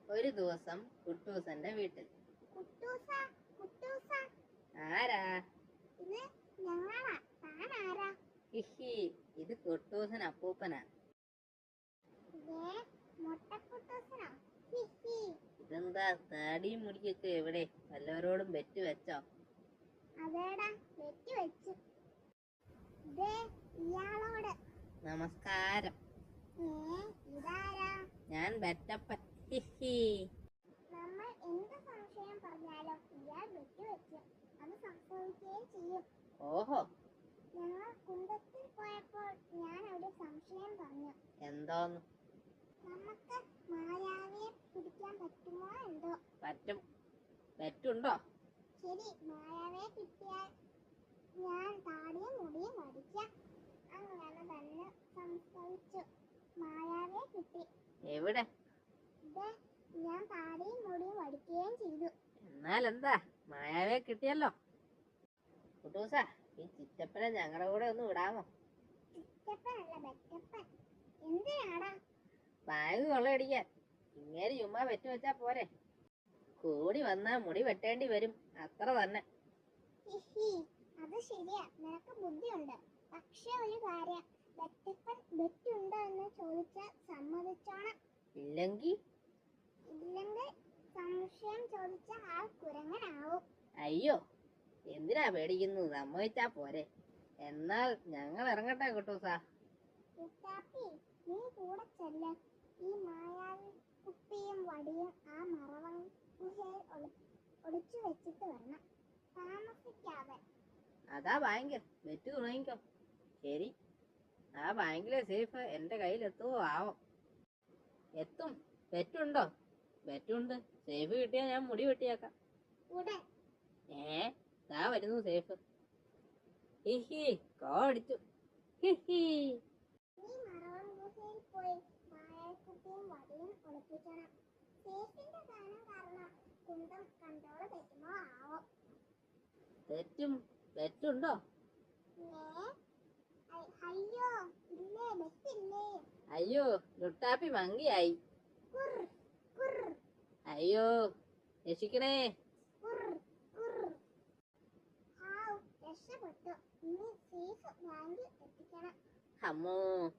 ഒരു ദിവസം കുട്ടൂസന്റെ വീട്ടിൽ. കുട്ടൂസ, കുട്ടൂസ, ആരാ? ഇത് ഞങ്ങളാ. താൻ ആരാ? ഹിഹി, ഇത് കുട്ടൂസൻ അപ്പൂപ്പനാ. ദേ, മൊട്ടക്കുട്ടൂസനോ? ഹിഹി. ഇതെന്താ താടിയും മുടിയൊക്കെ എവിടെ? വല്ലവരോടും ബെറ്റ് വെച്ചോ? അതേടാ, വെറ്റി വെച്ചു. ദേ, ഇയാളോട്. നമസ്കാരം. ഇതാരാ? ഞാൻ ബെറ്റപ്പൻ. ഹിഹി. നമ്മൾ എന്ത് സംശയം പറഞ്ഞാലും ഇയാൾ വെറ്റി വെച്ചു. അത് സംഭവിക്കുകയും ചെയ്യും. ഓഹോ, ഞങ്ങൾ കുന്തത്തിൽ പോയപ്പോൾ ഞാൻ ഒരു സംശയം പറഞ്ഞു. എന്തോന്ന്? നമുക്ക് മായാവിയെ പിടിക്കാൻ പറ്റുമോ എന്തോ. പറ്റും. ബെറ്റുണ്ടോ? ശരി, മായാവിയെ കിട്ടിയാൽ ഞാൻ താടിയും മുടിയും വടിക്കാം. അങ്ങനെ തന്നെ സംഭവിച്ചു. മായാവിയെ കിട്ടി. എവിടെ? ഇത് ഞാൻ താടിയും മുടിയും വടിക്കുകയും ചെയ്തു. എന്നാൽ എന്താ, മായാവെ കിട്ടിയല്ലോ. കുട്ടൂസ, ഈ ചിറ്റപ്പനെ ഞങ്ങളുടെ കൂടെ ഒന്ന് വിടാമോ? ചിറ്റപ്പനല്ല, ബെറ്റപ്പൻ. എന്തിനാടാ? ബാഗ് കൊള്ളയടിക്കാൻ. ഇങ്ങനെ ചുമ്മാ വെറ്റ് വെച്ചാ പോരെ? കൂടി വന്നാ മുടി വെട്ടേണ്ടി വരും, അത്ര തന്നെ. ഹിഹി, അത് ശരിയാ, നിനക്ക് ബുദ്ധിയുണ്ട്. പക്ഷെ ഒരു കാര്യം, ബെറ്റപ്പൻ ബെറ്റുണ്ടോ എന്ന് ചോദിച്ചാൽ സമ്മതിച്ചോണം. ഇല്ലെങ്കിൽ സംശയം ചോദിച്ച ആൾ കുരങ്ങനാവും. അയ്യോ, എന്തിനാ പേടിക്കുന്നത്? സമ്മതിച്ചാ പോരെ. എന്നാൽ ഞങ്ങൾ ഇറങ്ങട്ടെ കുട്ടൂസ. കുട്ടാപ്പി, നീ കൂടെ ചെല്ല്. ഈ മായാവി കുപ്പിയും വടിയും ആ മറവൻ ഗുഹയിൽ ഒളിച്ചു വെച്ചിട്ട് വരണം. താമസിക്കാതെ. അതാ ബാങ്ക്, വെറ്റ് തുടങ്ങിക്കോ. ശരി, ആ ബാങ്കിലെ സേഫ് എന്റെ കയ്യിൽ എത്തുമോ ആവോ? എത്തും. വെറ്റുണ്ടോ? വെറ്റുണ്ട്. സേഫ് കിട്ടിയാൽ ഞാൻ മുടി വെട്ടിയാക്കാം. ഉടൻ. ദാ വരുന്നു സേഫ്. ഹിഹി, കോ അടിച്ചു. ഹിഹി. നീ മറവൻ ഗുഹയിൽ പോയി മായാക്കുപ്പിയും വടിയും ഒളിപ്പിക്കണം. സേഫിന്റെ സ്ഥാനം കാരണം കുന്തം കണ്ടോള് തെറ്റുമോ ആവോ. തെറ്റും. വെറ്റുണ്ടോ? അയ്യോ, ഇല്ലേ, ബെറ്റില്ലേ. അയ്യോ, ലുട്ടാപ്പി മങ്കിയായി. അയ്യോ, രക്ഷിക്കണേ. രക്ഷപ്പെട്ടു. ഇനി സേഫ് ബാങ്കിൽ എത്തിക്കണം. അമ്മോ.